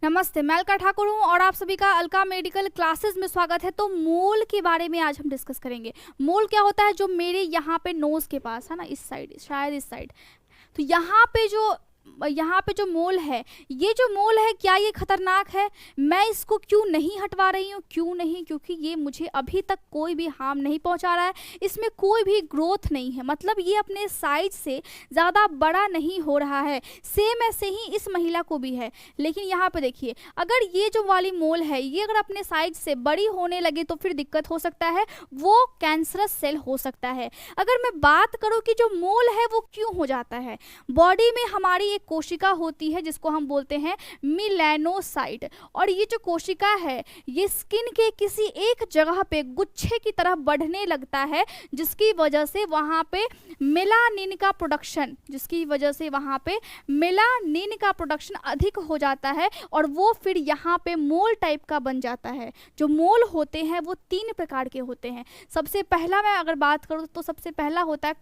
नमस्ते, मैं अलका ठाकुर हूँ और आप सभी का अलका मेडिकल क्लासेस में स्वागत है। तो मोल के बारे में आज हम डिस्कस करेंगे। मोल क्या होता है, जो मेरे यहाँ पे नोज के पास है ना, इस साइड, शायद इस साइड, तो यहाँ पे जो मोल है, ये जो मोल है, क्या ये खतरनाक है? मैं इसको क्यों नहीं हटवा रही हूँ? क्यों नहीं? क्योंकि ये मुझे अभी तक कोई भी हार्म नहीं पहुँचा रहा है, इसमें कोई भी ग्रोथ नहीं है, मतलब ये अपने साइज से ज़्यादा बड़ा नहीं हो रहा है। सेम ऐसे ही इस महिला को भी है। लेकिन यहाँ पे देखिए, अगर ये जो वाली मोल है, ये अगर अपने साइज से बड़ी होने लगे तो फिर दिक्कत हो सकता है, वो कैंसरस सेल हो सकता है। अगर मैं बात करूँ कि जो मोल है वो क्यों हो जाता है, बॉडी में हमारी एक कोशिका होती है जिसको हम बोलते हैं मिलेनोसाइट, और ये जो कोशिका है ये स्किन के किसी एक जगह पे गुच्छे की तरह बढ़ने लगता है, जिसकी वजह से वहाँ पे मेलानिन का प्रोडक्शन अधिक हो जाता है और वो फिर यहाँ पे मोल टाइप का बन जाता है। जो मोल होते हैं वो 3 प्रकार के होते हैं। सबसे पहला मैं अगर बात करूँ तो सबसे पहला होता है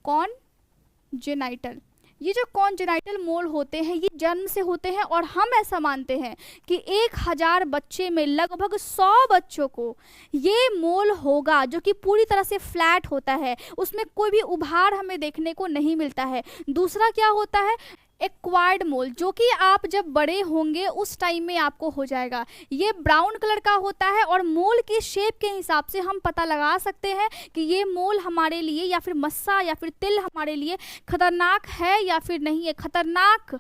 कॉन्जेनाइटल। ये जो कॉन्जेनाइटल मोल होते हैं ये जन्म से होते हैं, और हम ऐसा मानते हैं कि 1000 बच्चे में लगभग 100 बच्चों को ये मोल होगा, जो कि पूरी तरह से फ्लैट होता है, उसमें कोई भी उभार हमें देखने को नहीं मिलता है। दूसरा क्या होता है, एक्वायर्ड मोल, जो कि आप जब बड़े होंगे उस टाइम में आपको हो जाएगा। ये ब्राउन कलर का होता है और मोल की शेप के हिसाब से हम पता लगा सकते हैं कि ये मोल हमारे लिए या फिर मस्सा या फिर तिल हमारे लिए खतरनाक है या फिर नहीं है। खतरनाक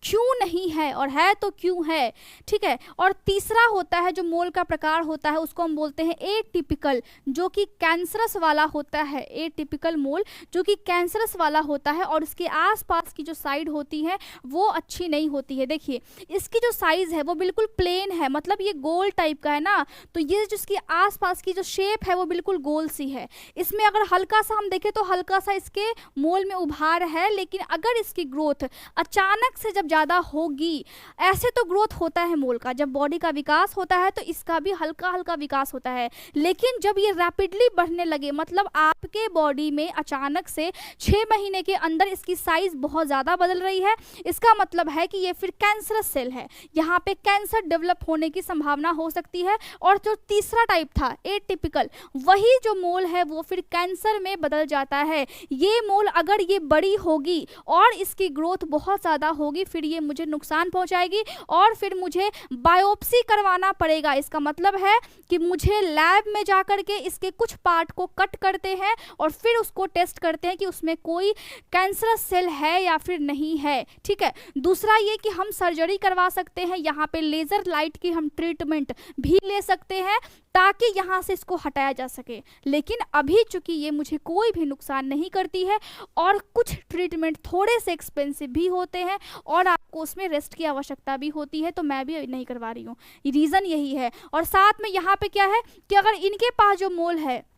क्यों नहीं है, और है तो क्यों है, ठीक है। और तीसरा होता है जो मोल का प्रकार होता है, उसको हम बोलते हैं एटिपिकल, जो कि कैंसरस वाला होता है। एटिपिकल मोल जो कि कैंसरस वाला होता है और इसके आसपास की जो साइड होती है वो अच्छी नहीं होती है। देखिए इसकी जो साइज है वो बिल्कुल प्लेन है, मतलब ये गोल टाइप का है ना, तो ये जिसकी आसपास की जो शेप है वो बिल्कुल गोल सी है। इसमें अगर हल्का सा हम देखें तो हल्का सा इसके मोल में उभार है, लेकिन अगर इसकी ग्रोथ अचानक से जब ज़्यादा होगी, ऐसे तो ग्रोथ होता है मोल का, जब बॉडी का विकास होता है तो इसका भी हल्का हल्का विकास होता है। लेकिन जब ये रैपिडली बढ़ने लगे, मतलब आपके बॉडी में अचानक से 6 महीने के अंदर इसकी साइज बहुत ज़्यादा बदल रही है, इसका मतलब है कि ये फिर कैंसरस सेल है, यहाँ पे कैंसर डेवलप होने की संभावना हो सकती है। और जो तीसरा टाइप था एटिपिकल, वही जो मोल है वो फिर कैंसर में बदल जाता है। ये मोल अगर ये बड़ी होगी और इसकी ग्रोथ बहुत ज़्यादा होगी, फिर ये मुझे नुकसान पहुंचाएगी और फिर मुझे बायोप्सी करवाना पड़ेगा। इसका मतलब है कि मुझे लैब में जाकर के इसके कुछ पार्ट को कट करते हैं और फिर उसको टेस्ट करते हैं कि उसमें कोई कैंसरस सेल है या फिर नहीं है, ठीक है। दूसरा ये कि हम सर्जरी करवा सकते हैं, यहाँ पे लेजर लाइट की हम ट्रीटमेंट भी ले सकते हैं ताकि यहाँ से इसको हटाया जा सके। लेकिन अभी चूंकि ये मुझे कोई भी नुकसान नहीं करती है और कुछ ट्रीटमेंट थोड़े से एक्सपेंसिव भी होते हैं और आपको उसमें रेस्ट की आवश्यकता भी होती है, तो मैं भी नहीं करवा रही हूँ। रीज़न यही है। और साथ में यहाँ पे क्या है कि अगर इनके पास जो मोल है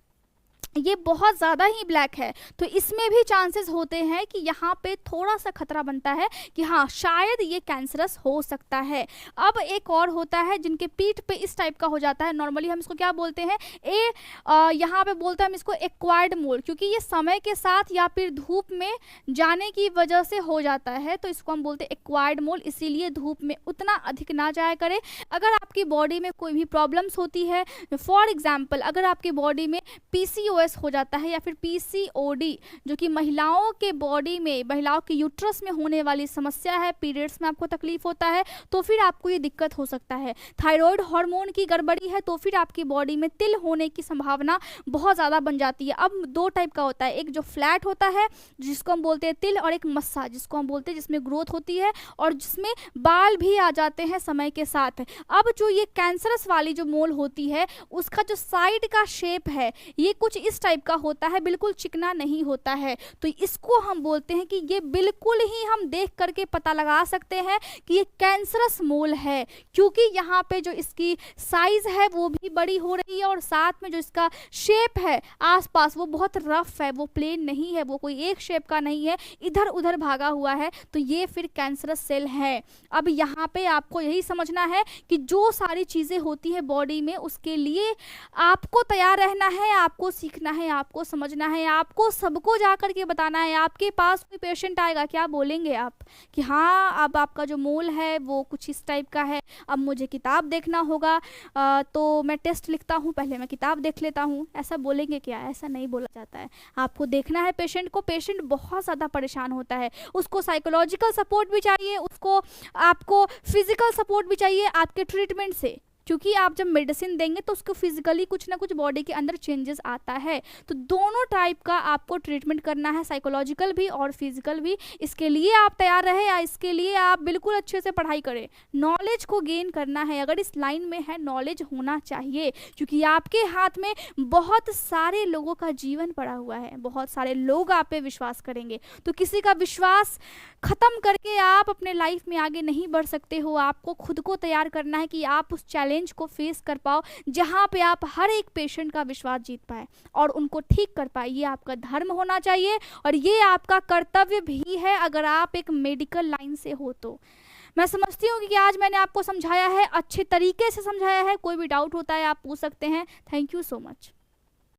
ये बहुत ज़्यादा ही ब्लैक है, तो इसमें भी चांसेस होते हैं कि यहाँ पे थोड़ा सा खतरा बनता है कि हाँ शायद ये कैंसरस हो सकता है। अब एक और होता है जिनके पीठ पे इस टाइप का हो जाता है, नॉर्मली हम इसको क्या बोलते हैं, यहाँ पे बोलते हैं हम इसको एक्वायर्ड मोल, क्योंकि ये समय के साथ या फिर धूप में जाने की वजह से हो जाता है, तो इसको हम बोलते हैं एक्वायर्ड मोल। इसीलिए धूप में उतना अधिक ना जाया करें। अगर आपकी बॉडी में कोई भी प्रॉब्लम्स होती है, फॉर एग्जाम्पल अगर आपकी बॉडी में PCOS हो जाता है या फिर PCOD, जो कि महिलाओं के बॉडी में, महिलाओं के यूट्रस में होने वाली समस्या है, पीरियड्स में आपको तकलीफ होता है, तो फिर आपको ये दिक्कत हो सकता है। थायराइड हार्मोन की गड़बड़ी है तो फिर आपकी बॉडी में तिल होने की संभावना बहुत ज़्यादा बन जाती है। अब 2 टाइप का होता है, एक जो फ्लैट होता है जिसको हम बोलते हैं तिल, और एक मस्सा जिसको हम बोलते हैं जिसमें ग्रोथ होती है और जिसमें बाल भी आ जाते हैं समय के साथ। अब जो ये कैंसरस वाली जो मोल होती है उसका जो साइड का शेप है ये कुछ इस टाइप का होता है, बिल्कुल चिकना नहीं होता है, तो इसको हम बोलते हैं कि ये बिल्कुल ही हम देख करके पता लगा सकते हैं कि ये कैंसरस मोल है, क्योंकि यहाँ पे जो इसकी साइज है वो भी बड़ी हो रही है और साथ में जो इसका शेप है आसपास वो बहुत रफ है, वो प्लेन नहीं है, वो कोई एक शेप का नहीं है, इधर उधर भागा हुआ है, तो ये फिर कैंसरस सेल है। अब यहाँ पे आपको यही समझना है कि जो सारी चीज़ें होती है बॉडी में उसके लिए आपको तैयार रहना है, आपको सीखना देखना है, आपको समझना है, आपको सबको जा कर के बताना है। आपके पास कोई पेशेंट आएगा, क्या बोलेंगे आप कि हाँ अब आपका जो मोल है वो कुछ इस टाइप का है, अब मुझे किताब देखना होगा, तो मैं टेस्ट लिखता हूँ, पहले मैं किताब देख लेता हूँ, ऐसा बोलेंगे क्या? ऐसा नहीं बोला जाता है। आपको देखना है पेशेंट को। पेशेंट बहुत ज़्यादा परेशान होता है, उसको साइकोलॉजिकल सपोर्ट भी चाहिए, उसको आपको फिजिकल सपोर्ट भी चाहिए आपके ट्रीटमेंट से, क्योंकि आप जब मेडिसिन देंगे तो उसको फिजिकली कुछ ना कुछ बॉडी के अंदर चेंजेस आता है। तो दोनों टाइप का आपको ट्रीटमेंट करना है, साइकोलॉजिकल भी और फिजिकल भी। इसके लिए आप तैयार रहे, या इसके लिए आप बिल्कुल अच्छे से पढ़ाई करें। नॉलेज को गेन करना है, अगर इस लाइन में है नॉलेज होना चाहिए, क्योंकि आपके हाथ में बहुत सारे लोगों का जीवन पड़ा हुआ है, बहुत सारे लोग आप पे विश्वास करेंगे। तो किसी का विश्वास ख़त्म करके आप अपने लाइफ में आगे नहीं बढ़ सकते हो। आपको खुद को तैयार करना है कि आप उस चैलेंज को फेस कर पाओ, जहाँ पे आप हर एक पेशेंट का विश्वास जीत पाए और उनको ठीक कर पाए। ये आपका धर्म होना चाहिए और ये आपका कर्तव्य भी है, अगर आप एक मेडिकल लाइन से हो तो। मैं समझती हूँ कि आज मैंने आपको समझाया है, अच्छे तरीके से समझाया है। कोई भी डाउट होता है आप पूछ सकते हैं। Thank you so much.